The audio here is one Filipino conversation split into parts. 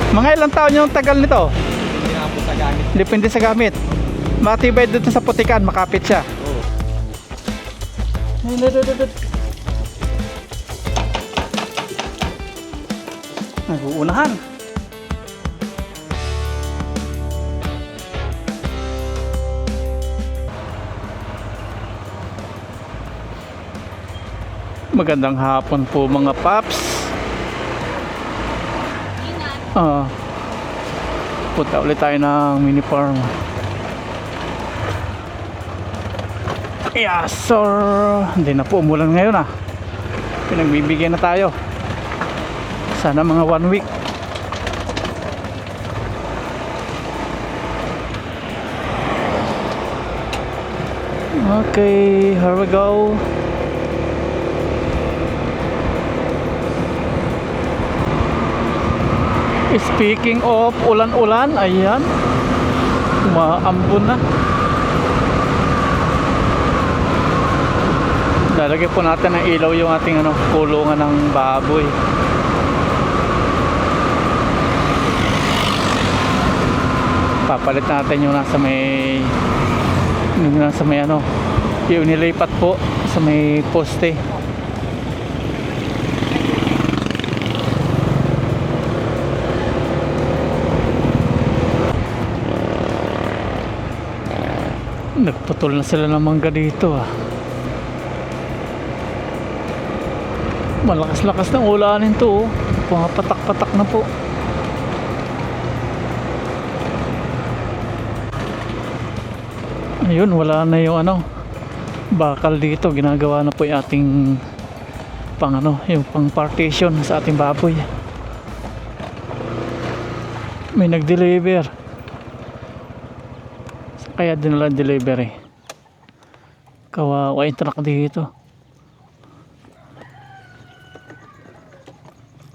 Mga ilang taon yung tagal nito? Hindi na po sa gamit. Depende sa gamit. Matibay dito sa putikan, makapit siya. Oo. Nag-uunahan. Magandang hapon po mga paps. Punta ulit tayo ng mini farm. Yes sir. Hindi na po umulan ngayon Pinagbibigyan na tayo. Sana mga 1 week. Okay, here we go. Speaking of ulan-ulan, ayan, umaambon na. Lalagyan po natin ng ilaw yung ating kulungan ng baboy. Papalit natin yung nasa may yung nilipat po sa may poste. Nagputol na sila ng mangga dito Malakas-lakas ng ulanin to Pumapatak-patak na po. Ayun, wala na yung bakal dito. Ginagawa na po yung ating yung pang partition sa ating baboy. May nag-deliver. Kaya dinala delivery. Kawawa yung truck dito.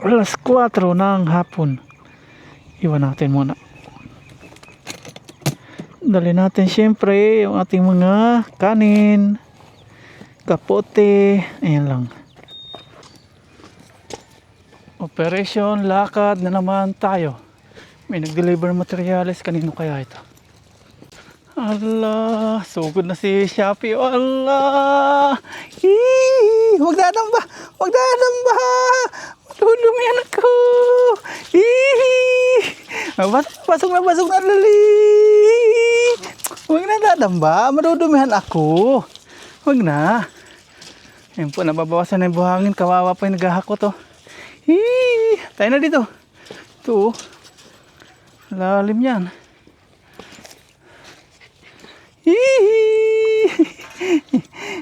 Alas 4 ng hapon. Iwan natin muna. Dali natin syempre yung ating mga kanin, kapote. Ayan lang. Operation lakad na naman tayo. May nag-deliver materials. Kanino kaya ito? Allah, sugod na si Shopee. Allah, magdadamba, magdadamba. Matulumihan ako. Pasok na lali. Huwag na dadamba, madudumihan ako. Huwag na. Ayun po, nababawasan na yung buhangin. Kawawa pa yung naghahakot tayo na dito. Ito lalim yan.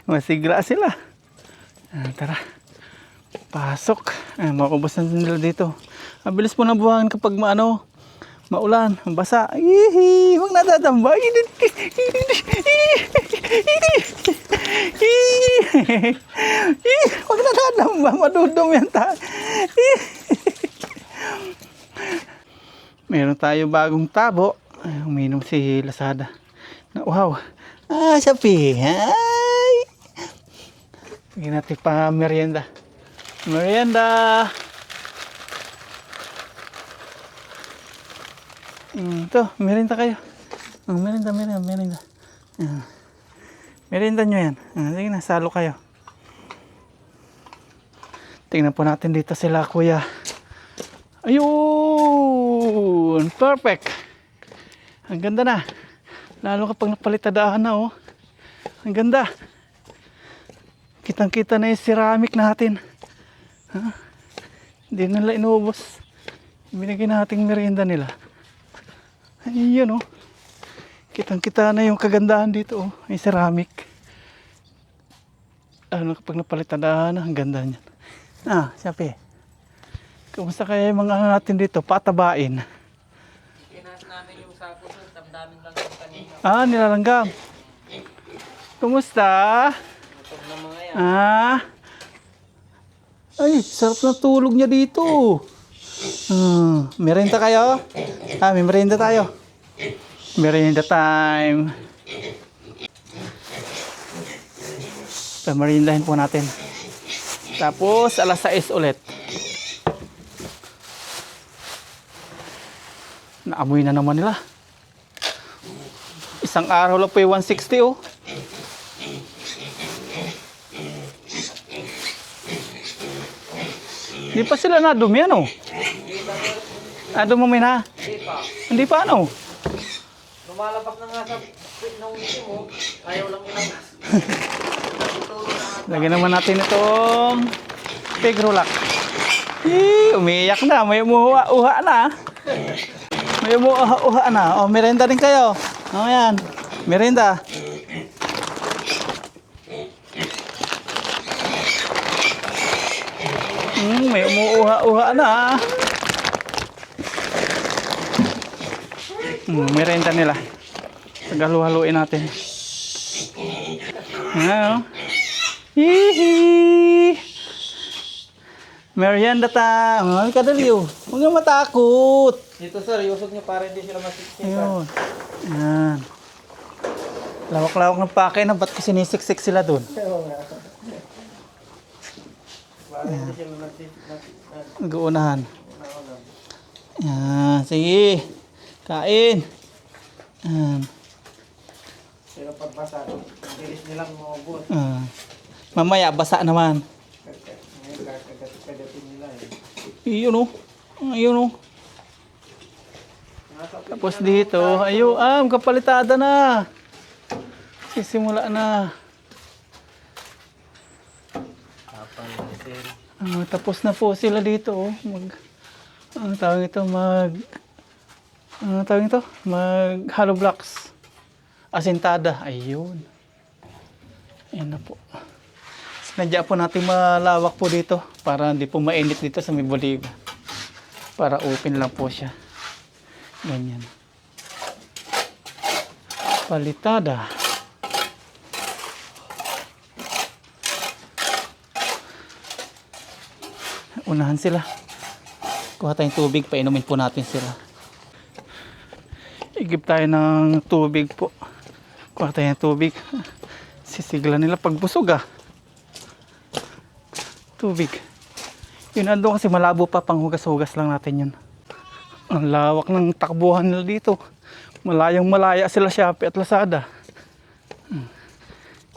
Masigla sila. Tara, pasok. Maubos na nila dito. Mabilis po na buhangin kapag maulan, basa. Huwag nadadamba. Huwag nadadamba, madudumi yan tayo. Meron tayo bagong tabo. Uminom si Lazada. Wow. Shopee. Hi. Bigyan natin pa merienda. Merienda. Ito, merienda kayo. Merienda. Merienda nyo yan. Sige na, salo kayo. Tingnan po natin dito sila, kuya. Ayun. Perfect. Ang ganda na. Lalo kapag napalitadaan na Ang ganda. Kitang-kita na yung ceramic natin. Hindi nila inubos. Binigay nating merienda nila. Ayun Kitang-kita na yung kagandahan dito yung ceramic. Kapag napalitadaan na, ang ganda niyan. Shopee. Kumusta kaya yung mga natin dito? Patabain. Kinas namin yung sako sir, damdamin lang yung kanina. Nilalanggam. Kumusta? Matog na mga yan. Ay, sarap na tulog niya dito. Merienda kayo? May merienda tayo. Merienda time. Merindahin po natin. Tapos alas 6 ulit. Naamoy na naman nila. Isang araw lang po yung 160 oh. Hindi pa sila nadumi ano? Dumumi na? Hindi pa. Hindi pa ano? Lumalabas na nga sa pit ng ngiti mo. Ayaw lang ilabas. Lagyan naman natin itong Pigrolac. Umiiyak na. May umuha-uha na. May umuha-uha na. O, merenda din kayo. O, yan. Merenda. May umuha-uha na. Merenda nila. Tagalo-haluin natin. Ayan. Hihi. Merienda time. Ay, kadaliw. Huwag nyo matakot. Dito sir, iusog niyo para hindi sila masiksik. Ayun. Ayan. Lawak-lawak ng pakay na ba't kasi sinisiksik sila dun? Para hindi sila masiksik. Nag-uunahan. Ayan. Sige. Kain. Ayan. Pero pagbasa, bilis nilang maubos. Mamaya, basa naman. Ngayon, kagatin nila eh. Iyon o. Ayun o. Tapos dito, ayun, kapalitada na. Sisimula na. Tapos na po sila dito. Oh. Ang tawag ito, mag hollow blocks. Asintada. Ayun. Ayan na po. Nadya po natin malawak po dito para hindi po mainit dito sa may bodega. Para open lang po siya. Ganyan. Palitada. Unahan sila. Kuha tayong tubig, painumin po natin sila. Igib tayo ng tubig po. Kuha tayo ng tubig. Sisigla nila pag busog ah. Tubig. Yun ando kasi malabo pa, panghugas-hugas lang natin yun. Ang lawak ng takbuhan nila dito. Malayang malaya sila Shopee at Lazada.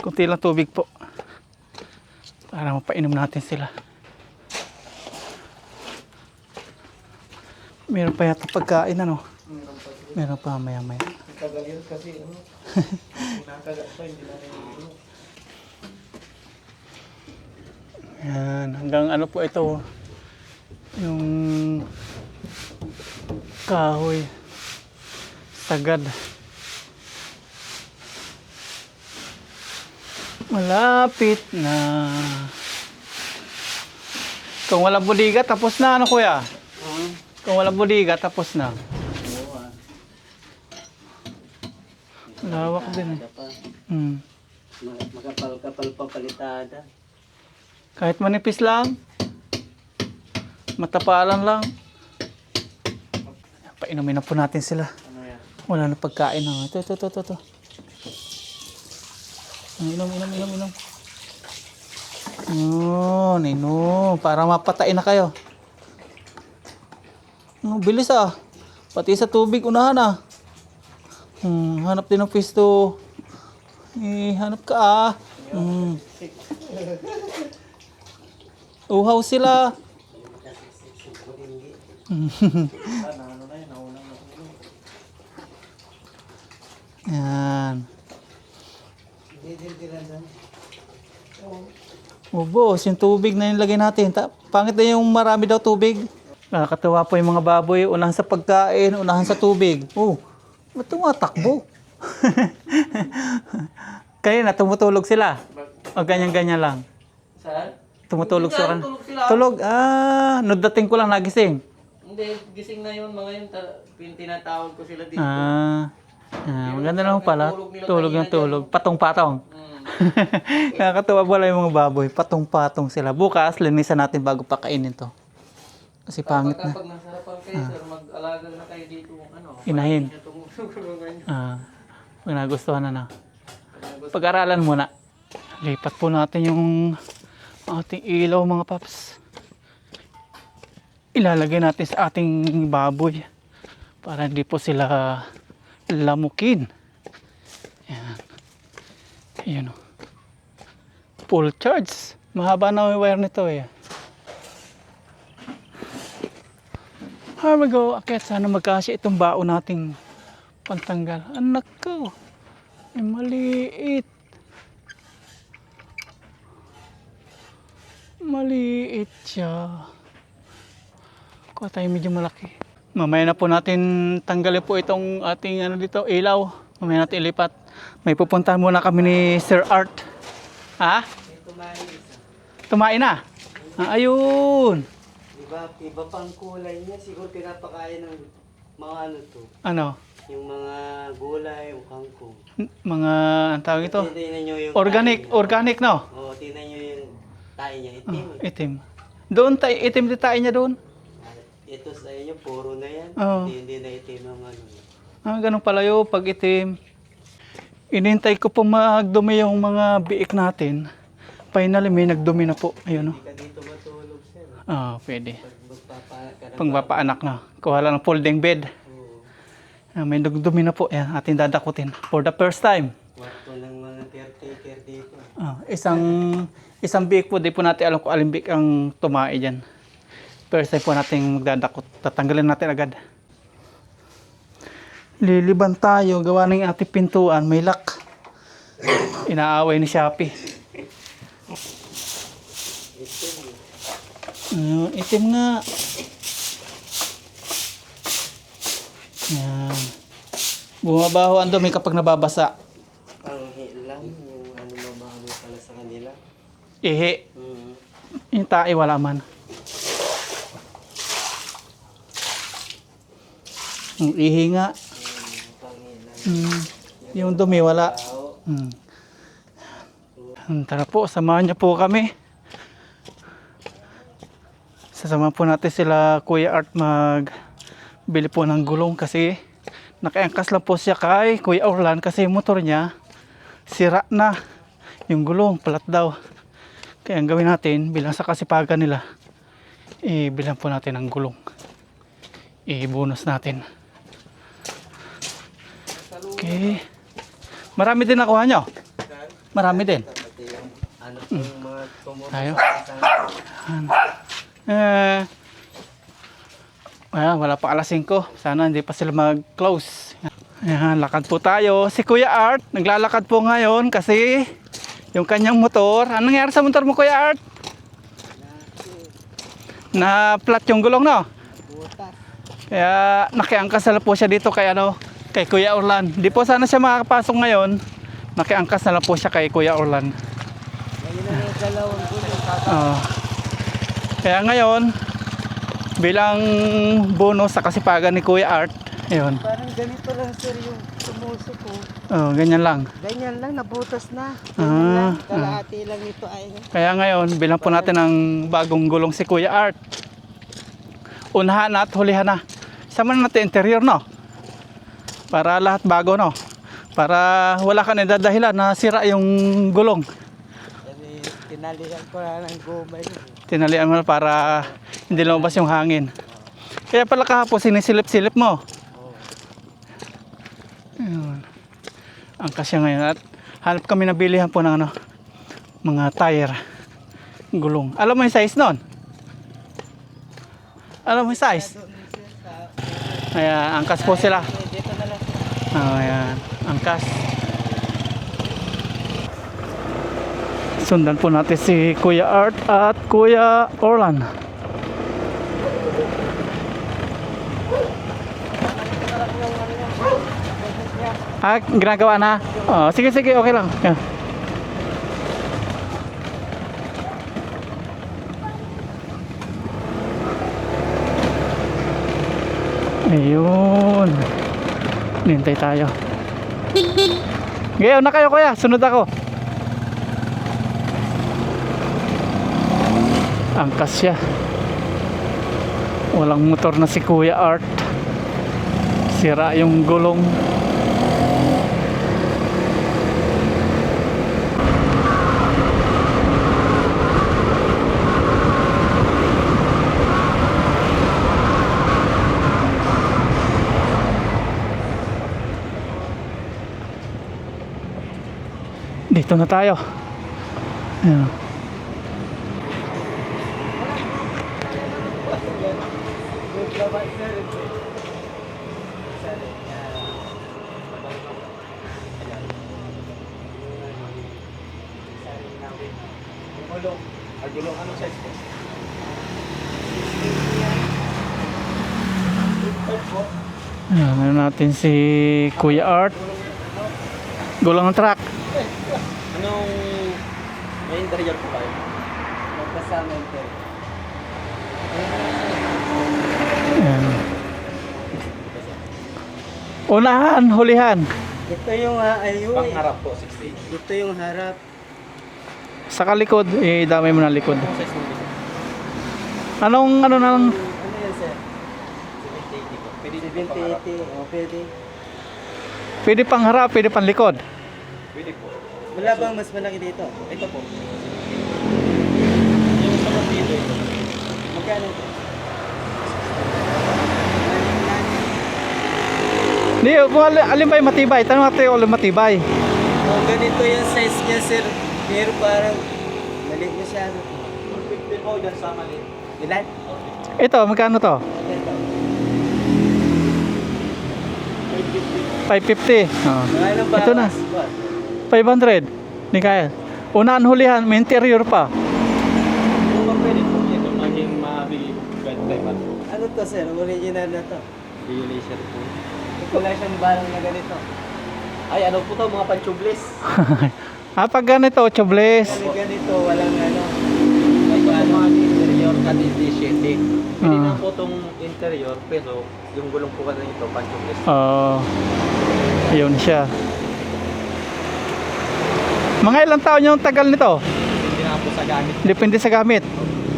Kunti lang tubig po. Para mapainom natin sila. Meron pa yata pagkain ano? Meron pa maya-maya. Tagal yun kasi ano. Nakagat pa, hindi na rin. Yan, hanggang ano po ito, yung kahoy, sagad. Malapit na. Kung walang bodega, tapos na ano kuya? Kung walang bodega, tapos na. Lawak din eh. Makapal-kapal pa palitada. Kahit manipis lang, matapalan lang. Painumin na po natin sila. Ano yan? Wala na pagkain na. Ito. Inom. Inom. Para mapatain na kayo. Bilis ah. Pati sa tubig, unahan ah. Hanap din ng pisto. Hanap ka ah. Uhaw sila. Yan. Boss, yung tubig na nilagay natin. Pangit na yung marami daw tubig. Nakakatawa po yung mga baboy. Unahan sa pagkain, unahan sa tubig. Ba't tumatakbo? Kaya na, tumutulog sila. O ganyan-ganyan lang. Saan? Tumutulog Hindi, sila. tulog sila. Tulog. Nadating ko lang nagising. Hindi, gising na yun mga yun. Tinatawag ko sila dito. Maganda naman pala. Tulog ng tulog. Patong-patong. Nakakatawa pala yung mga baboy. Patong-patong sila. Bukas, linisan natin bago pakainin to. Kasi pangit na. Kapag nasa harapan kayo, sir, mag-alaga na kayo dito. Inahin. Pag nagustuhan na. Pag-aralan muna. Lipat po natin yung ating ilaw mga paps. Ilalagay natin sa ating baboy para hindi po sila lamukin. Yan. Ayun o. Full charge. Mahaba na yung wire nito eh. Here we go. Akit, sana magkasya itong baon nating pantanggal. Anak ko. Ay, maliit. Maliit siya. Kuha tayo medyo malaki. Mamaya na po natin tanggalin po itong ating ano dito, ilaw. Mamaya natin ilipat. May pupuntahan muna kami ni Sir Art. Ha? Tumain na? Ah, ayun. Iba pang kulay niya. Siguro pinapakain ng mga ano to. Ano? Yung mga gulay, yung kangkong. Mga, ang tawag ito? Tingnan nyo yung Organic, tae niya. organic no? Oo, tingnan nyo yung tae niya. Itim. Oh, itim. Doon tayo, itim din tayo niya doon. Ito sa inyo, puro na yan. Oo. Hindi na itim ang ano. Ah, ganun pala yun, pag itim. Inintay ko po magdumi yung mga biik natin. Finally, may nagdumi na po. Ayun, no? Hindi ka dito matulog, sir. Ah, pwede. Pag magpapaanak ka ng Pangpapaanak na. Kuha lang ng folding bed. Oo. Ah, may nagdumi na po. Ayan, ating dadakutin. For the first time. Kwarto ng mga caretaker dito. Ah, isang biik po, di po natin alam kung alin biik ang tumae dyan. First time po natin magdadakot. Tatanggalin natin agad. Liliban tayo. Gawa ng ating pintuan. May lock. Inaaway ni Shopee. Itim nga. Yan. Bumabaho ang dumi kapag nababasa. Panghi lang. Yung ano mabago pala sa kanila. Ihi. Mm. Yung tae wala man. Yung ihi nga. Panghi lang. Yung dumi wala. Tao. Tara po, samahan niyo po kami. Sasama po natin sila Kuya Art magbili po ng gulong kasi nakaangkas lang po siya kay Kuya Orlan kasi yung motor niya sira na. Yung gulong, palat daw. Kaya ang gawin natin, bilang sa kasipagan nila, bilang po natin ang gulong. I-bonus natin. Okay. Marami din nakuha nyo? Marami din. Pati yung ano yung mga tumubo Tayo. sa Wala pa alas 5. Sana hindi pa sila mag-close. Ayan, lakad po tayo. Si Kuya Art, naglalakad po ngayon kasi yung kanyang motor. Anong nangyari sa motor mo, Kuya Art? Na flat yung gulong, no? butas. Kaya nakiangkas na po siya dito kay Kuya Orlan. Di po sana siya makakapasok ngayon. Nakiangkas na lang po siya kay Kuya Orlan. Ngayon na yung dalawang gulong. Kaya ngayon, bilang bonus sa kasipagan ni Kuya Art, ayun. Parang ganito lang sir yung tumusok ko. Oh, ganyan lang. Ganyan lang, nabutas na. Ah, Ganyan lang, kalahati lang ito ay. Kaya ngayon, bilang po natin ang bagong gulong si Kuya Art. Unahan na at hulihan na. Sama na natin interior, no? Para lahat bago, no? Para wala ka na dadahilan na sira yung gulong. Kasi tinalihan ko na ng gumay. Tinalian mo na para hindi lumabas yung hangin. Kaya pala kahapon sinisilip-silip mo. Ayun. Ang kasya ngayon at hanap kami na bilihan po ng mga tire, gulong. Alam mo yung size nun? Alam mo yung size? Kaya angkas po sila. Dito na lang. Ayan, angkas. Sundan po natin si Kuya Art at Kuya Orlan. Ah, ginagawa na? Oh, sige, okay lang. Yeah. Ayun. Nintay tayo. Ngayon na kayo, kuya. Sunod ako. Angkas siya. Walang motor na si Kuya Art. Sira yung gulong. Dito na tayo. Ayan. Anong size po? Ayan, meron natin si Kuya Art. Gulong ng truck. Anong may interior po kayo? Magkasama ito. Ayan. Unahan, hulihan. Ito yung ayun. Pangharap po, 60. Ito yung harap. Sa kalikod, damay mo na likod. Anong size ng bisa? Anong ano nang Ano yan, sir? 70-80 po. Pwede din 70-80. O, pwede. pwede pang harap, pwede pang likod. Pwede po. Wala bang mas malaki dito? Ito po. Yung sa dito ito. Magkano ito? Hindi, kung alin ba yung matibay? Tanong natin kung alin matibay. Oh, ganito yung size niya, sir. Pero parang maliit masyado. 50 po dyan sa mali. Ilan? Ito, magkano to? Ito. 550. Oh. Ano ba? Ito na. 500. Hindi kaya. Unahan, hulihan, may interior pa. Kung pwede po ito maging mabili guide ba? Ano to, sir? Original na to. Violation po. Wala siyang barang na ganito. Ay, ano po to? Mga panchublis. Pag ganito, chobles. Kasi ganito, walang ano. Ay, mga interior na DD7. Pwede Ah. na po itong interior, pero yung gulong po ka na ito, panchublis. Oo. Ayun siya. Mga ilang taon yung tagal nito? Hindi na po sa gamit. Depende sa gamit.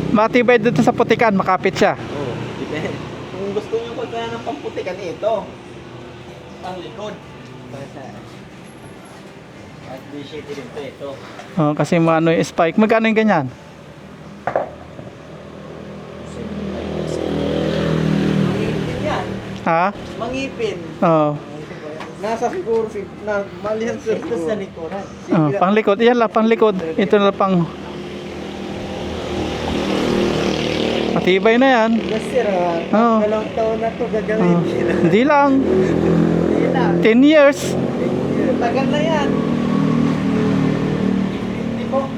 Matibay dito sa putikan, makapit siya. Oo, depende. Kung gusto nyo pagkaya ng pamputikan, ito. Panglikod. At D7 din po ito. Oh, kasi ano yung spike. Magkano yung ganyan? Mangipin yan. Ha? Mangipin. Oo. Nasa siguro, mali yan, sir. Ito sa likuran. Oh, panglikod. Iyan lang, panglikod. Ito na lang pang... Matibay na yan. Yes, sir. Oo. Dalawang taon na ito gagawin. Oh. Hindi lang. Hindi lang. 10 years. Tagal na yan.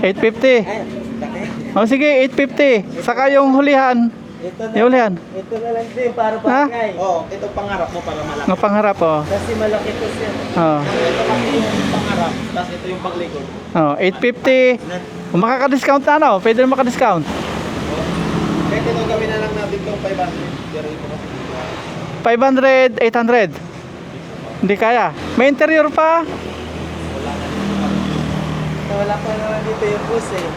850. Ay, laki. Oh, sige, 850. Saka yung hulihan. Ito na. Yung hulihan. Ito na lang din para Ha? bagay. Oo, ito pangarap mo para malaki. Ng pangharap, oh. Kasi malaki to, sir. Oh. Ito kasi yung pangarap, tapos ito yung panglikod. Oh, 850. Kung makaka-discount na, ano? Pwede na maka-discount. Kahit ito gawin na lang natin itong 500. Pero ito kasi dito. 500, 800. Hindi kaya. May interior pa. Wala pa naman dito yung bus eh.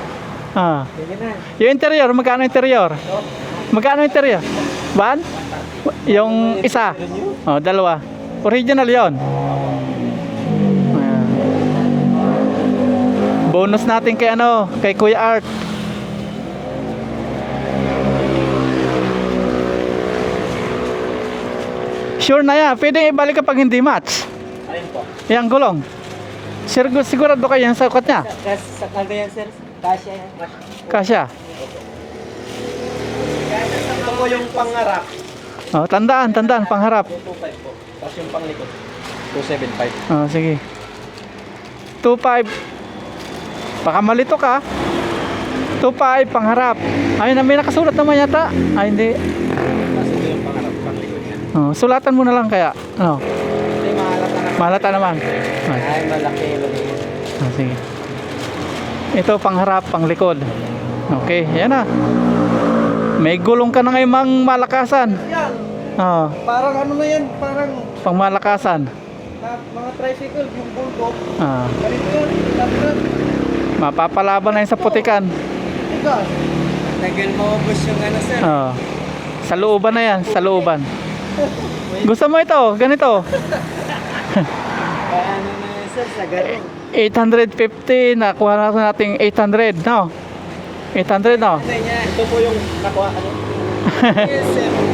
Ah. Sige na. Yung interior, magkano interior? Magkano interior? Ban? Yung isa. Oh, dalawa. Original 'yon. Ayan. Bonus natin kay ano, kay Kuya Art. Sure na yan. Pwedeng ibalik kapag hindi match. Ayun po. Yang gulong. Sigurado kayo yung sakot niya. Sa kanya yan, sir. Kasya yan. Kasya. Ito po yung pangarap. Oh, tandaan, pangharap. 225 po. Tapos yung panglikod. 275. Oh, sige. 25. Baka malito ka. 25 pangharap. Ay, may nakasulat naman yata. Ay, hindi. Tapos ito yung pangarap, panglikod yan. Oh, sulatan mo na lang kaya. Ano? Ito yung mahalata na. Malata naman. Ay, Ay, malaki. sige. Ito pangharap, panglikod. Okay, yan na. May gulong ka na ngayon mang malakasan. Yan. Oh, Parang ano na yan. Parang pangmalakasan. mga tricycle. Yung bulldog. Ah, Ganito yan. Tapos. mapapalaban na yun sa putikan. Ikaw. Tagal mo ubos yung ano, sir. Oh. Sa looban na yan, sa looban. Gusto mo ito? Ganito. Kaya ano na yan, sir. Sa garong. 850, nakuha na natin 800, no? 800, no? Ano yan? Ito po yung nakuha. Ano? Yes, sir. Ano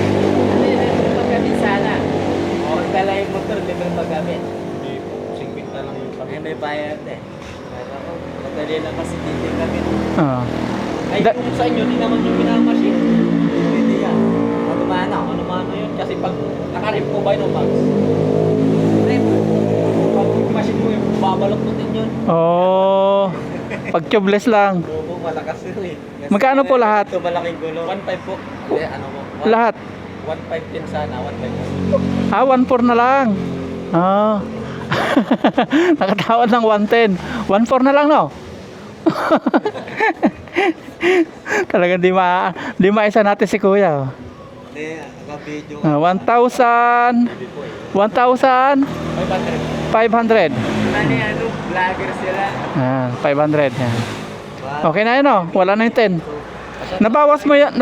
yun? Ito paggamit sana. Magdala yung motor, libre paggamit. Hindi po. 50 lang yung Ay, may bayad eh. Kala ko, Dali lang kasi titingnan. Ah. Ay, Da- kung sa inyo, di naman yung minamasin. Pwede yan. Madumana. Ano yun? Kasi pag nakarip ko ba yun, Max? Pag masin ko yung babaloktutin yun. Oh. Pag tubeless lang. Oo, malakas yun eh. Magkano po lahat? Ito malaking gulong. 1.5 po. Hindi, ano po? Lahat. 1.5 din sana, 1.5. Ah, 1.4 na lang. Ah. Nakatawad ng 110. 1.4 na lang, no? Talagang di maisa natin si Kuya. Oh. Hindi, naka-video. 1,000. 1,500. 500. Ano, vlogger sila. 500. Yan. Okay na yun, oh. Wala na yung 10. Nabawas mo yung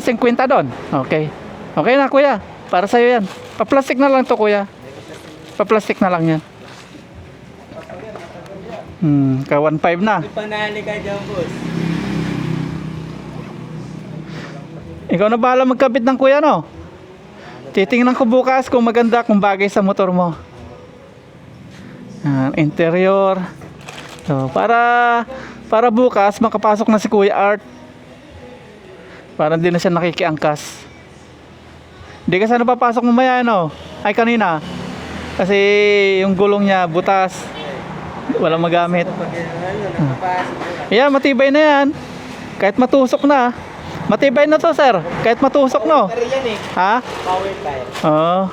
50 doon. Okay. Okay na, Kuya. Para sa'yo yan. Pa-plastic na lang to, Kuya. Pa-plastic na lang yan. Ka 1.5 na. Panali ka dyan, boss. Ikaw na bahala magkabit ng Kuya, no? Titingnan ko bukas kung maganda, kung bagay sa motor mo. Interior. So, para bukas makapasok na si Kuya Art. Para hindi na siya nakikiangkas. Hindi ka sana papasok mamaya, no? Ay, kanina. Kasi yung gulong niya butas. Walang magamit. Pag nakapasok. Yeah, matibay na yan. Kahit matusok na. Matibay na to, sir. Kahit matusok, no? Pero yan eh, Ha? power tire. Oo.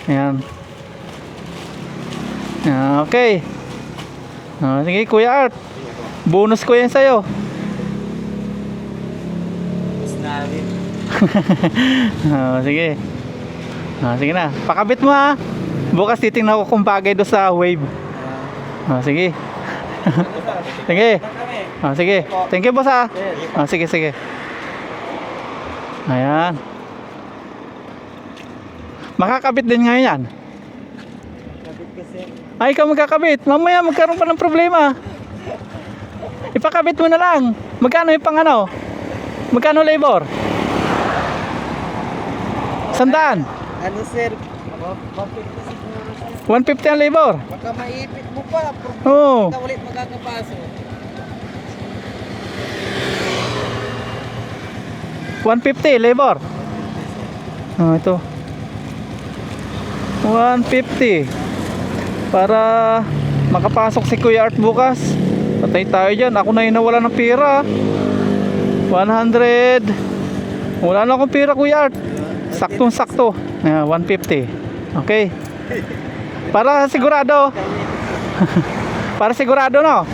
Ayan. Okay. Sige, Kuya Art. Bonus ko yan sa'yo. Mas namin. Sige. Sige na. Pakabit mo, ha. Bukas titingnan ko kung bagay doon sa wave. Sige. Sige. Sige. Thank you, boss, ha. Sige, sige. Ayan. Makakabit din ngayon yan. Kapit kasi. Ay, ikaw magkakabit. Mamaya magkaroon pa ng problema. Ipakabit mo na lang. Magkano yung pang ano? Magkano labor? 100. Ano, sir? 150 siguro, sir. 150 ang labor. Baka maipit mo pa. Oo. Ikaw ulit magkakapasok. 150 labor. Ito. 150. Para makapasok si Kuya Art bukas. Patay tayo dyan. Ako na yung nawala ng pera. 100. Wala na akong pera, Kuya Art. Saktong sakto. 150. Okay. Para sigurado. Para sigurado, no?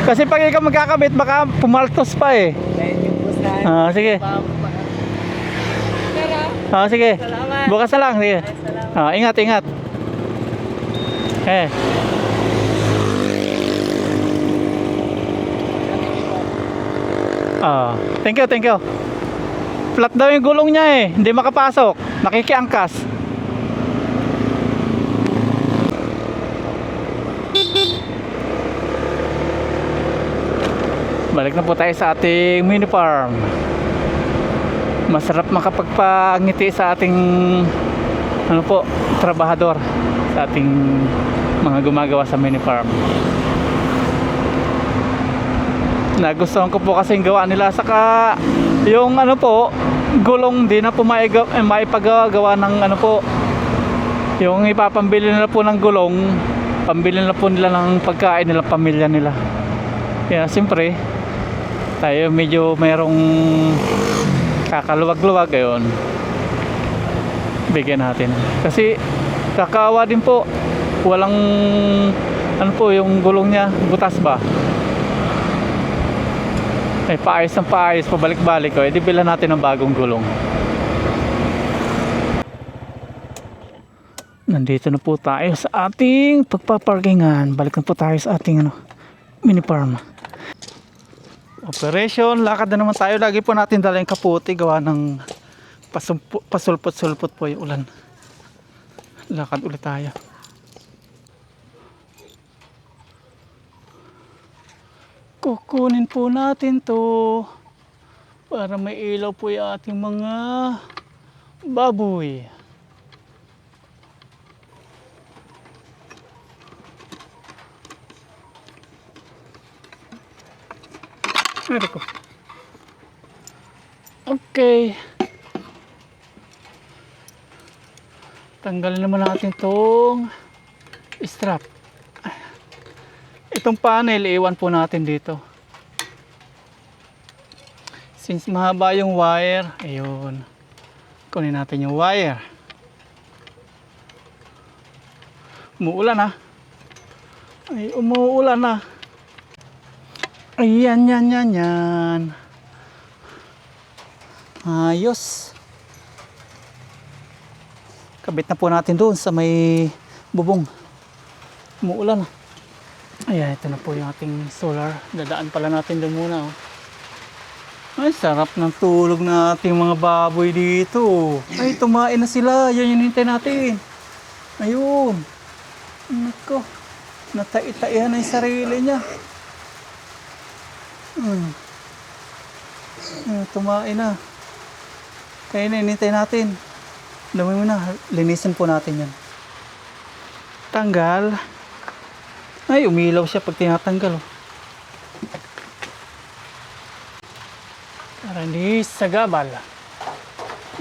Kasi pag ikaw magkakabit, baka pumaltos pa eh. Kahit yung boss na. Sige. Sige. Salamat. Bukas na lang. Sige. Ingat, ingat. Thank you, thank you. Flat daw yung gulong niya eh. Hindi makapasok. Nakikiangkas. Balik na po tayo sa ating mini farm. Masarap makapagpangiti sa ating trabahador, sa ating mga gumagawa sa mini farm. Nagustuhan ko po kasi yung gawa nila, saka yung gulong di na po maipagawa ng yung ipapambili nila po ng gulong, pambili na po nila ng pagkain nila, pamilya nila. Kaya siyempre tayo medyo mayroong kakaluwag-luwag ngayon, bigyan natin kasi kakaawa din po, walang yung gulong niya butas ba, paayos ng paayos, pabalik-balik ko, edi bilhan natin ng bagong gulong. Nandito na po tayo sa ating pagpaparkingan. Balik na po tayo sa ating mini farm. Operation, lakad na naman tayo. Lagi po natin dala yung kaputi, gawa ng pasulpot-sulpot po yung ulan. Lakad ulit tayo. Kukunin po natin to para may ilaw po yung ating mga baboy. Meron ko. Okay. Tanggalin naman natin tong strap. Itong panel, iwan po natin dito. Since mahaba yung wire, ayun. Kunin natin yung wire. Umuulan na. Ay, umuulan na. Ayan, yan. Ayos. Kabit na po natin doon sa may bubong. Umuulan na. Ayan, ito na po yung ating solar. Dadaan pala natin doon muna. Oh. Ay, sarap ng tulog na ating mga baboy dito. Ay, tumain na sila. Yan yung hintay natin. Ayun. Nako. Natai-taihan na yung sarili niya. Tumain na. Kaya na, hinintay natin. Dami mo na. Linisin po natin yan. Tanggal. Ay, umilaw siya pag tinatanggal. Oh. Para hindi sagabal.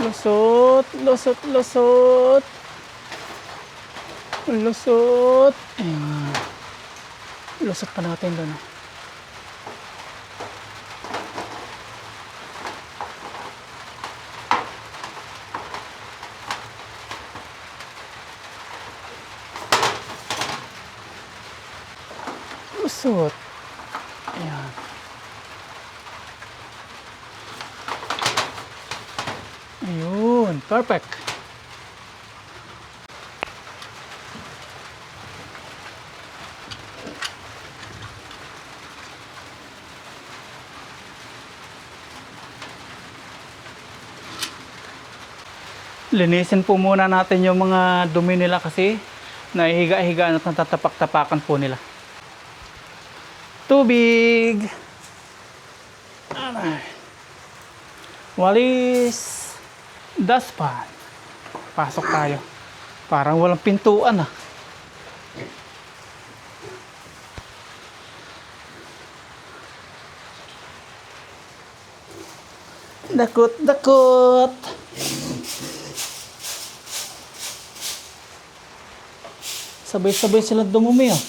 Lusot. Ayan. Lusot pa natin doon. Lusot. Ayan. Ayun. Perfect. Linisin po muna natin yung mga dumi nila kasi nahihiga-higaan at natatapak-tapakan po nila. Tubig. Walis. Dustpan. Pasok tayo. Parang walang pintuan ah. Dakot. Sabay-sabay silang dumumi oh.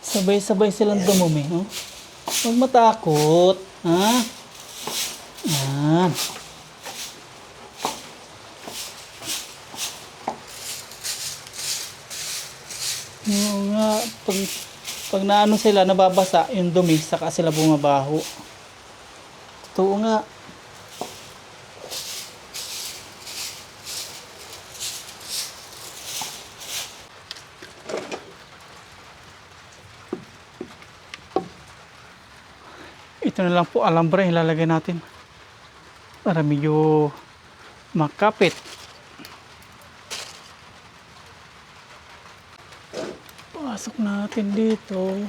Sabay-sabay silang dumumi oh. Huwag matakot. Ha? Yan. Oo nga. Pag naano sila, nababasa yung dumi, saka sila bumabaho. Totoo nga. Ito na lang po alambre ilalagay natin para medyo makapit. Pasok natin dito.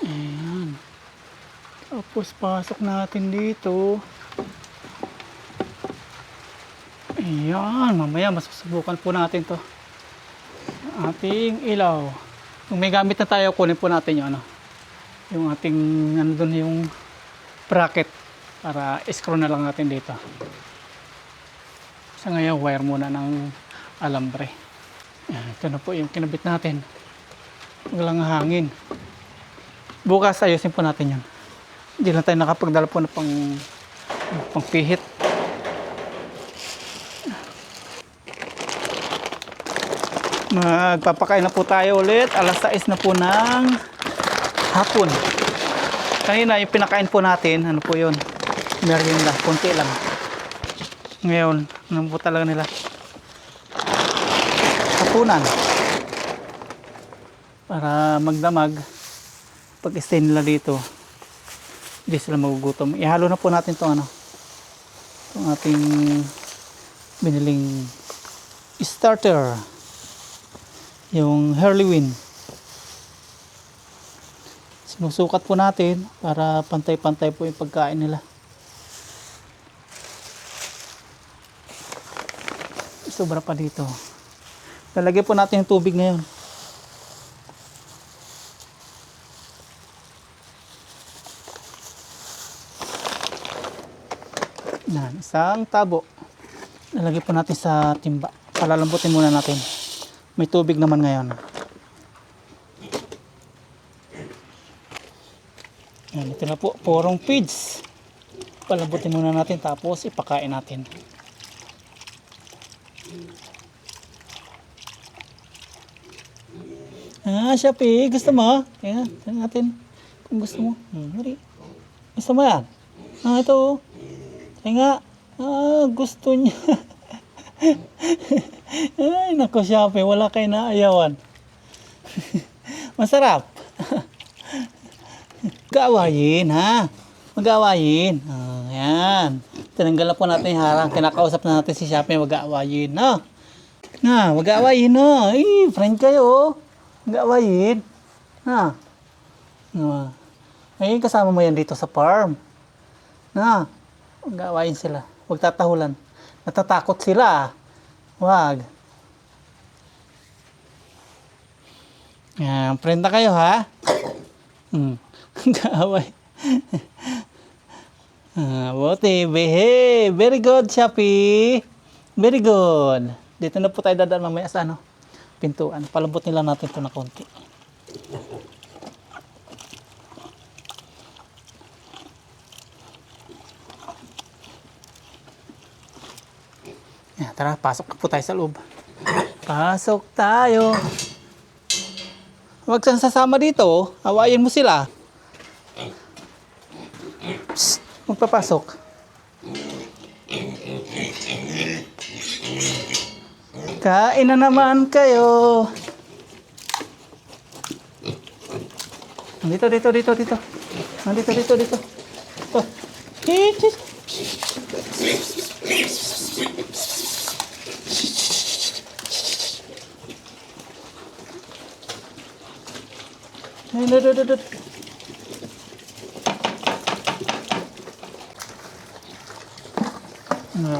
Ayan. Tapos pasok natin dito. Ayan. Mamaya masusubukan po natin to. Ating ilaw. Kung may gamit na tayo, kunin po natin yung ano. Yung ating nandun yung bracket para screw na lang natin dito. Sa ngayon wire muna ng alambre. Ito na po yung kinabit natin. Walang hangin. Bukas ayusin po natin yan. Hindi lang tayo nakapagdala po na pangpihit. Magpapakain na po tayo ulit. Alas 6 na po ng hapon. Kanina yung pinakain po natin, ano po yun? Merienda, konti lang. Ngayon, ano po talaga nila? Hapunan. Para magdamag, pag stay nila dito, hindi sila magugutom. Ihalo na po natin itong ano, itong ating biniling starter. Yung Hurlywin. Sinusukat po natin para pantay-pantay po yung pagkain nila. Sobra pa dito. Lalagyan po natin yung tubig ngayon. Yan, isang tabo. Lalagay po natin sa timba. Palalambutin muna natin. May tubig naman ngayon. Yan, ito na po. Purong feeds. Palambutin muna natin tapos ipakain natin. Shopee, gusto mo? Yan, tingnan natin. Kung gusto mo. Hari. Gusto mo yan? Ito. Tingnan. Gusto niya. Ay, nako Shopee, wala kayo naayawan. Masarap. Mag-aawayin, ha? Mag-aawayin. Yan. Tinanggalan po natin yung harang. Kinakausap na natin si Shopee, mag-aawayin, no? Mag-aawayin, no? Ay, friend kayo, mag-aawayin. Ay, kasama mo yan dito sa farm. Mag-aawayin sila. Huwag tatahulan. Natatakot sila. Wag. Yan, friend na kayo, ha? Mag-aaway. Buti, behave. Very good, Shopee. Very good. Dito na po tayo dadaan mamaya sa pintuan. Palambutin lang natin ito na konti. Yan, tara, pasok na po tayo sa loob. Pasok tayo. Huwag kang sasama dito. Awayin mo sila. Psst, magpapasok. Kain na naman kayo. Dito. Dito. Oh.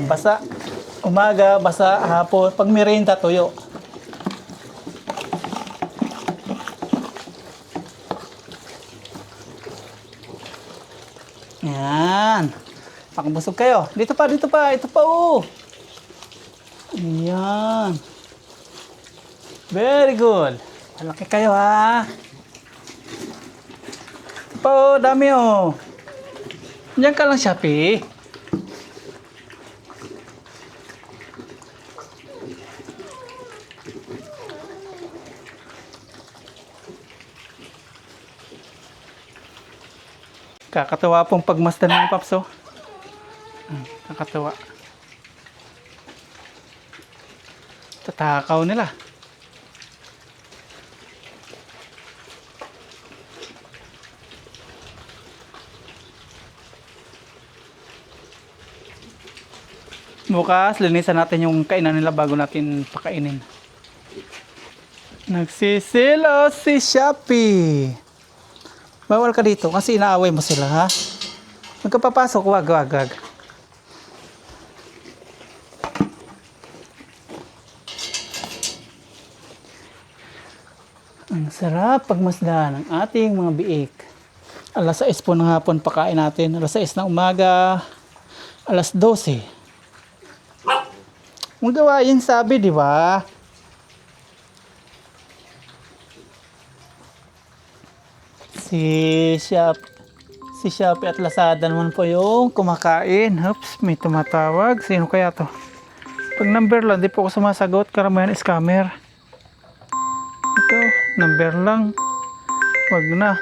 Basa. Umaga, basa, hapon. Pag merienda, tuyo. Yan. Pakabusog kayo. Dito pa. Ito pa, oh. Yan. Very good. Malaki kayo, ha. Ito pa, oh. Dami, oh. Diyan ka lang, Shopee. Kakatawa pong pagmasdan ng Paps, oh. Kakatawa. Tatakaw nila. Bukas, linisan natin yung kainan nila bago natin pakainin. Nagsisilo si Shopee. Bawal ka dito kasi inaaway mo sila, ha? Huwag ka papasok, wag. Ang sarap pagmasdan ng ating mga biik. Alas 6 po ng hapon pakain natin. Alas 6 ng umaga. Alas 12. Magawain sabi, di ba? Si Shopee at Lazada naman po yung kumakain. Oops, may tumatawag. Sino kaya to? Pag number lang, di po ako sumasagot. Karamihan scammer. Ito, number lang. Wag na.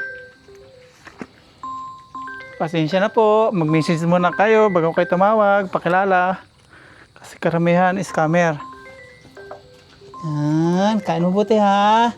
Pasensya na po. Mag-message muna kayo bago kayo tumawag. Pakilala. Kasi karamihan scammer. Yan, kain mabuti, ha.